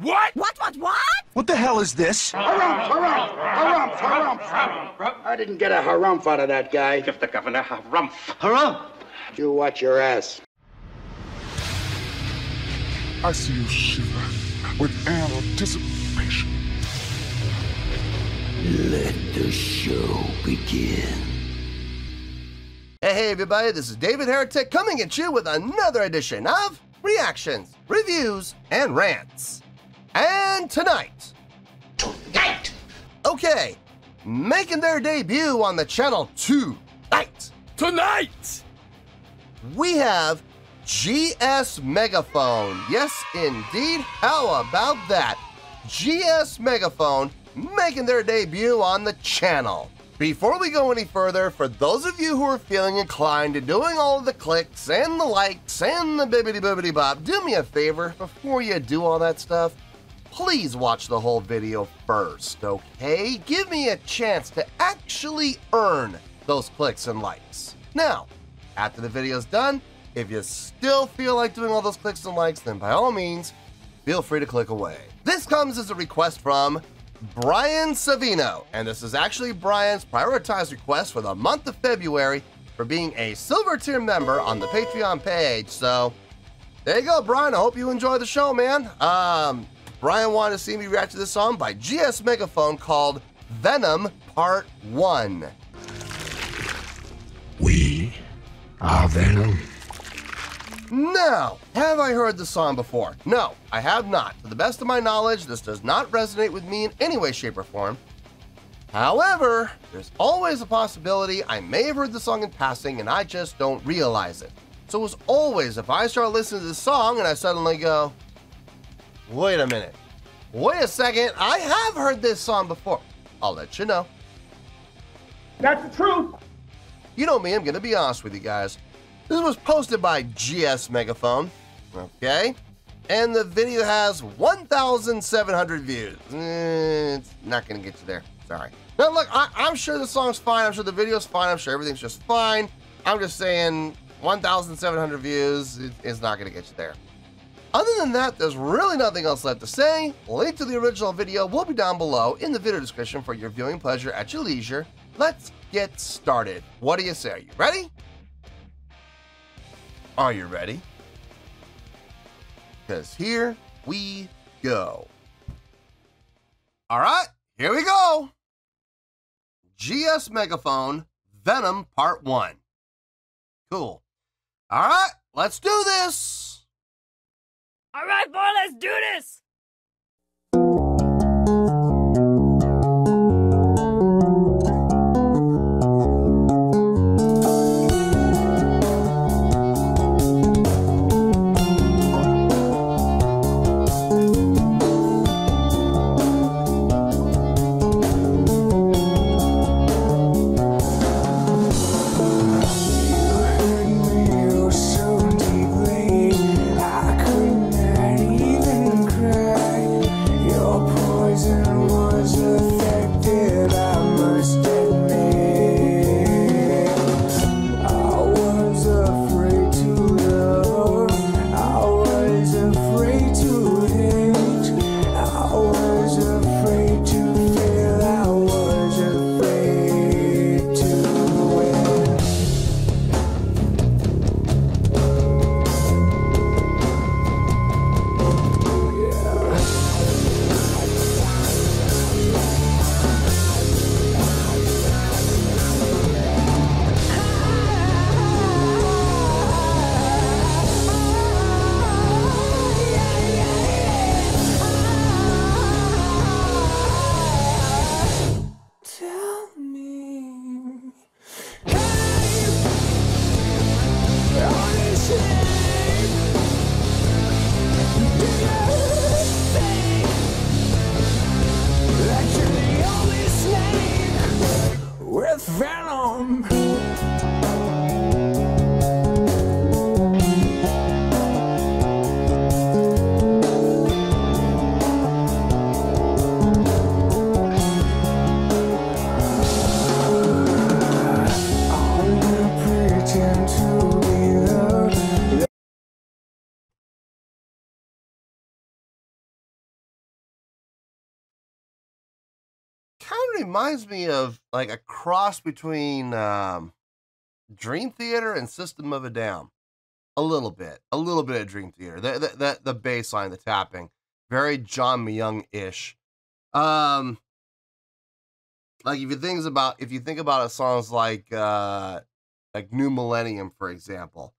What? What? What the hell is this? Harumph. I didn't get a harumph out of that guy. Give the governor harumph. Harumph? You watch your ass. I see you shiver with anticipation. Let the show begin. Hey everybody, this is David Heretic coming at you with another edition of Reactions, Reviews, and Rants. And tonight, okay, making their debut on the channel tonight, we have GS Megaphone. Yes, indeed. How about that? GS Megaphone making their debut on the channel. Before we go any further, for those of you who are feeling inclined to doing all of the clicks and the likes and the bibbidi-bobbidi bop, do me a favor before you do all that stuff. Please watch the whole video first, okay? Give me a chance to actually earn those clicks and likes. Now, after the video's done, if you still feel like doing all those clicks and likes, then by all means, feel free to click away. This comes as a request from Brian Savino, and this is actually Brian's prioritized request for the month of February for being a silver tier member on the Patreon page. So there you go, Brian. I hope you enjoy the show, man. Brian wanted to see me react to this song by GS Megaphone called Venom Part 1. We are Venom. Now, have I heard the song before? No, I have not. To the best of my knowledge, this does not resonate with me in any way, shape, or form. However, there's always a possibility I may have heard the song in passing and I just don't realize it. So as always, if I start listening to this song and I suddenly go, wait a minute, wait a second, I have heard this song before, I'll let you know. That's the truth. You know me, I'm gonna be honest with you guys. This was posted by GS Megaphone, okay? And the video has 1,700 views. It's not gonna get you there, sorry. Now look, I'm sure the song's fine, I'm sure the video's fine, I'm sure everything's just fine. I'm just saying 1,700 views is not gonna get you there. Other than that, there's really nothing else left to say. Link to the original video will be down below in the video description for your viewing pleasure at your leisure. Let's get started. What do you say? Are you ready? Are you ready? Because here we go. All right, here we go. GS Megaphone, Venom Part 1. Cool. All right, let's do this. All right, boy, let's do this. I could not even cry. kind of reminds me of like a cross between Dream Theater and System of a Down. A little bit of Dream Theater. The bass line, the tapping, very John Myung-ish. Like if you think about a songs like New Millennium, for example,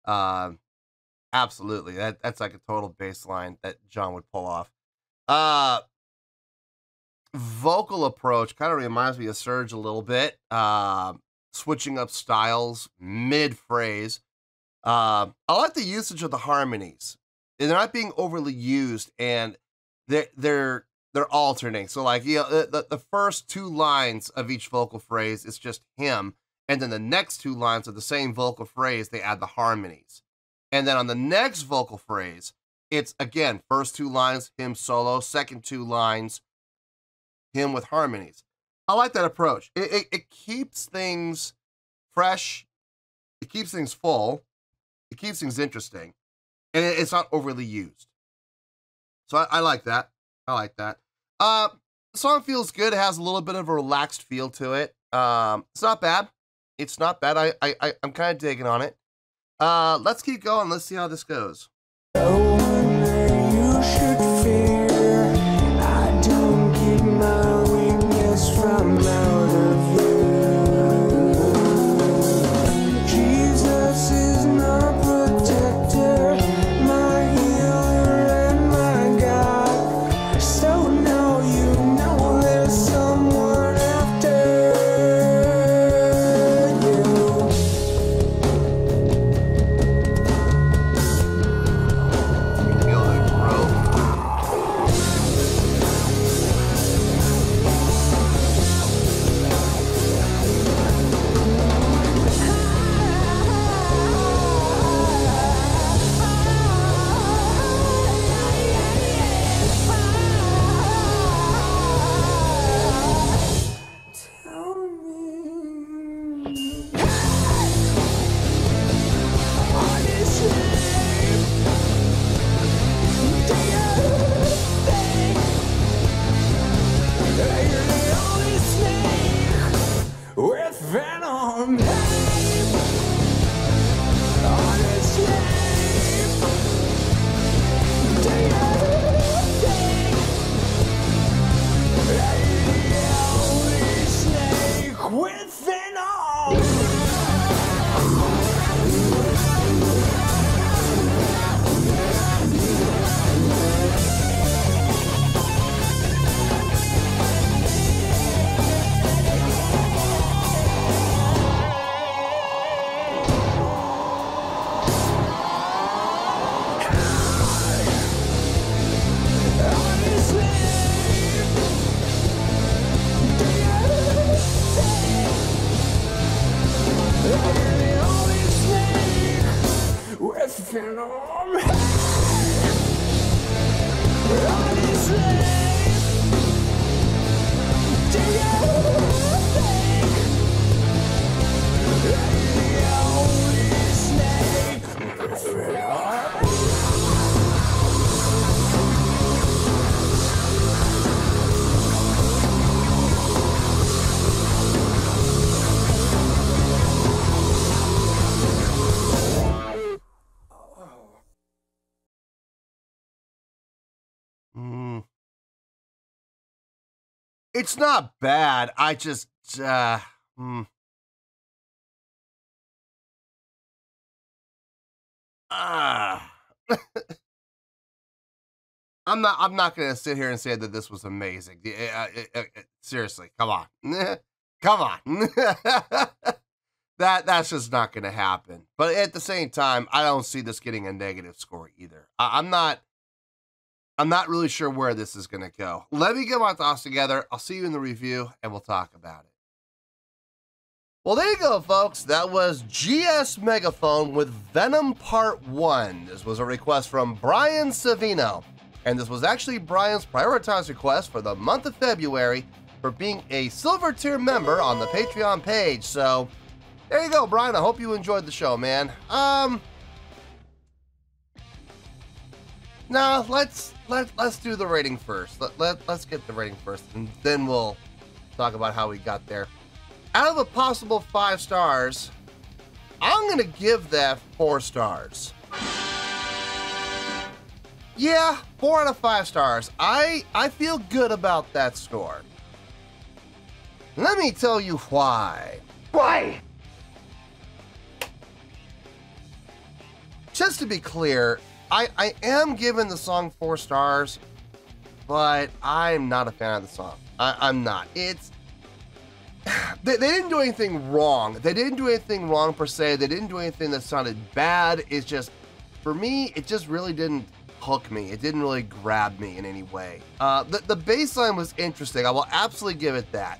absolutely that's like a total bass line that John would pull off. Vocal approach kind of reminds me of Surge a little bit. Switching up styles mid-phrase. I like the usage of the harmonies. They're not being overly used, and they're alternating. So like, the first two lines of each vocal phrase is just him, and then the next two lines of the same vocal phrase, they add the harmonies. And then on the next vocal phrase, it's again, first two lines, him solo, second two lines, him with harmonies. I like that approach. It keeps things fresh. It keeps things full. It keeps things interesting. And it's not overly used. So I like that. I like that. The song feels good. It has a little bit of a relaxed feel to it. It's not bad. It's not bad. I'm kind of digging on it. Let's keep going. Let's see how this goes. You should fear. I don't keep my weakness from out of view. Jesus is my protector, my healer and my God. So now you know there's someone after you. Feel that growth. Tell me. With Venom, with Venom. With Venom. It's not bad. I just I'm not gonna sit here and say that this was amazing. Seriously, come on. Come on. That's just not gonna happen. But at the same time, I don't see this getting a negative score either. I'm not really sure where this is gonna go. Let me get my thoughts together. I'll see you in the review and we'll talk about it. Well, there you go, folks. That was GS Megaphone with Venom Part 1. This was a request from Brian Savino. And this was actually Brian's prioritized request for the month of February for being a silver tier member on the Patreon page. So there you go, Brian. I hope you enjoyed the show, man. Now let's do the rating first. Let's get the rating first, and then we'll talk about how we got there. Out of a possible 5 stars, I'm gonna give that 4 stars. Yeah, 4 out of 5 stars. I feel good about that score. Let me tell you why. Why? Just to be clear, I am giving the song 4 stars, but I'm not a fan of the song. I'm not. It's... They didn't do anything wrong. They didn't do anything wrong per se. They didn't do anything that sounded bad. It's just, for me, it just really didn't hook me. It didn't really grab me in any way. The bass line was interesting. I will absolutely give it that.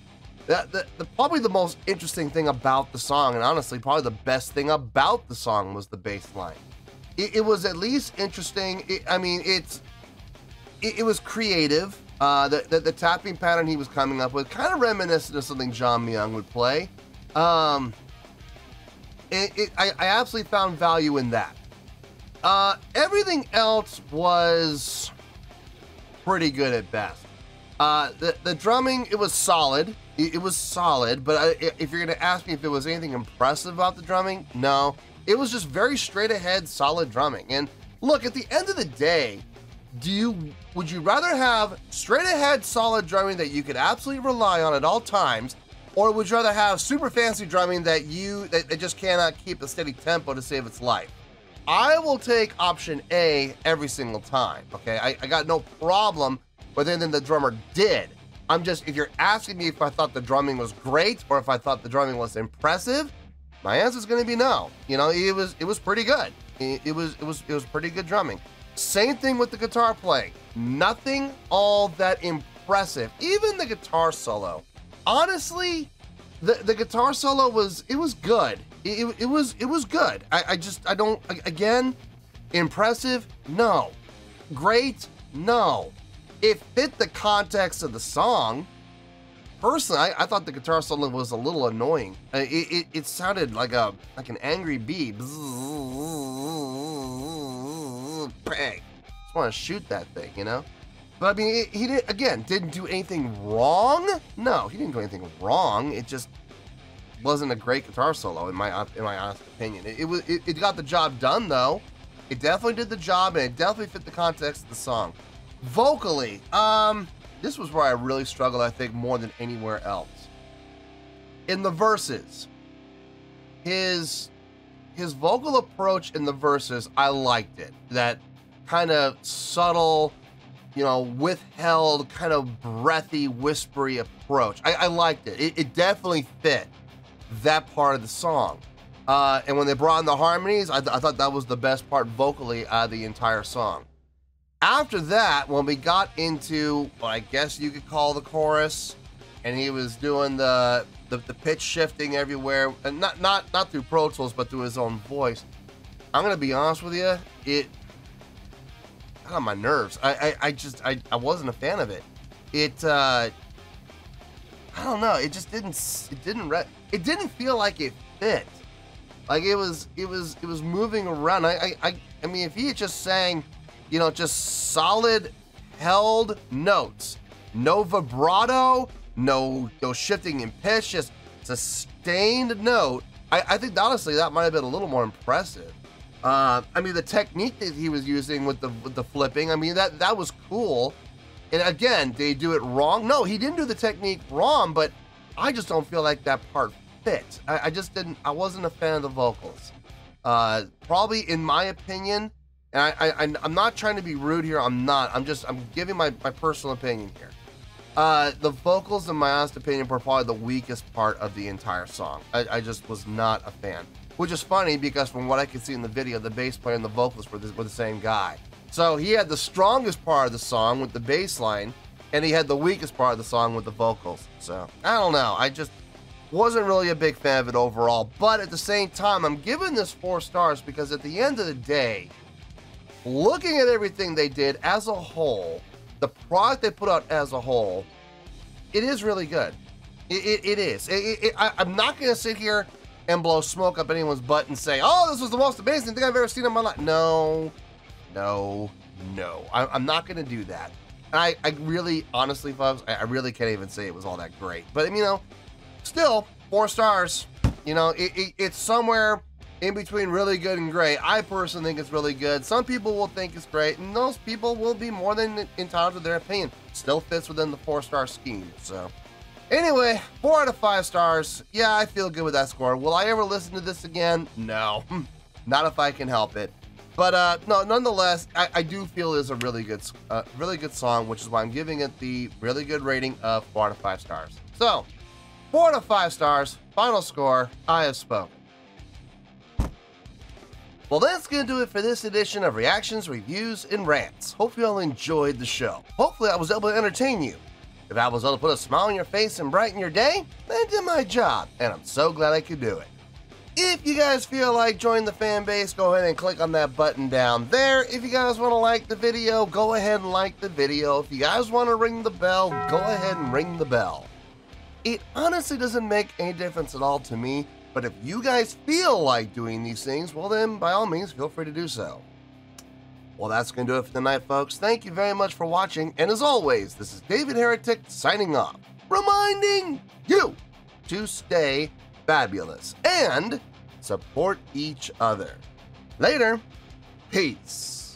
Probably the most interesting thing about the song, and honestly, probably the best thing about the song, was the bass line. It was at least interesting. It was creative. The tapping pattern he was coming up with, kind of reminiscent of something John Myung would play. I absolutely found value in that. Everything else was pretty good at best. The drumming, it was solid. It was solid, but if you're gonna ask me if it was anything impressive about the drumming, no. It was just very straight ahead, solid drumming. And look, at the end of the day, would you rather have straight ahead, solid drumming that you could absolutely rely on at all times, or would you rather have super fancy drumming that just cannot keep a steady tempo to save its life? I will take option A every single time. Okay, I got no problem with anything the drummer did. If you're asking me if I thought the drumming was great or if I thought the drumming was impressive, my answer is going to be no. You know, it was pretty good. It was pretty good drumming. Same thing with the guitar playing. Nothing all that impressive. Even the guitar solo. Honestly, the guitar solo was good. It was good. Again, impressive? No. Great? No. It fit the context of the song. Personally, I thought the guitar solo was a little annoying. It sounded like an angry bee. Bang. Just want to shoot that thing, you know? But I mean, he didn't do anything wrong. No, he didn't do anything wrong. It just wasn't a great guitar solo in my honest opinion. It got the job done though. It definitely did the job, and it definitely fit the context of the song. Vocally, this was where I really struggled, I think, more than anywhere else. In the verses, his vocal approach in the verses, I liked it. That kind of subtle, you know, withheld, kind of breathy, whispery approach. I liked it. It definitely fit that part of the song. And when they brought in the harmonies, I thought that was the best part vocally out of the entire song. After that, when we got into what I guess you could call the chorus, and he was doing the pitch shifting everywhere, and not through Pro Tools, but through his own voice, I'm gonna be honest with you, it got on my nerves. I wasn't a fan of it. I don't know. It just didn't feel like it fit. Like it was moving around. I mean, if he had just sang, you know, just solid held notes, no vibrato, no shifting in pitch, just sustained note, I think honestly that might have been a little more impressive. I mean, the technique that he was using with the flipping, I mean, that was cool. And again, did he do it wrong? No, he didn't do the technique wrong, but I just don't feel like that part fit. I wasn't a fan of the vocals. Probably in my opinion, and I'm not trying to be rude here, I'm giving my personal opinion here. The vocals, in my honest opinion, were probably the weakest part of the entire song. I just was not a fan. Which is funny because from what I could see in the video, the bass player and the vocalist were the same guy. So he had the strongest part of the song with the bass line, and he had the weakest part of the song with the vocals. So, I don't know. I just wasn't really a big fan of it overall. But at the same time, I'm giving this 4 stars because at the end of the day, looking at everything they did as a whole, the product they put out as a whole, it is really good. It is. I'm not going to sit here and blow smoke up anyone's butt and say, oh, this was the most amazing thing I've ever seen in my life. No. I'm not going to do that. I really, honestly, folks, I really can't even say it was all that great. But, you know, still, 4 stars. You know, it's somewhere in between really good and great. I personally think it's really good. Some people will think it's great, and those people will be more than entitled to their opinion. Still fits within the 4-star scheme. So, anyway, 4 out of 5 stars. Yeah, I feel good with that score. Will I ever listen to this again? No, not if I can help it. But no, nonetheless, I do feel it is a really good song, which is why I'm giving it the really good rating of 4 out of 5 stars. So, 4 out of 5 stars. Final score. I have spoken. Well, that's going to do it for this edition of Reactions, Reviews, and Rants. Hope you all enjoyed the show. Hopefully I was able to entertain you. If I was able to put a smile on your face and brighten your day, then I did my job, and I'm so glad I could do it. If you guys feel like joining the fan base, go ahead and click on that button down there. If you guys want to like the video, go ahead and like the video. If you guys want to ring the bell, go ahead and ring the bell. It honestly doesn't make any difference at all to me, but if you guys feel like doing these things, well then, by all means, feel free to do so. Well, that's going to do it for tonight, folks. Thank you very much for watching, and as always, this is David Heretic signing off, reminding you to stay fabulous and support each other. Later. Peace.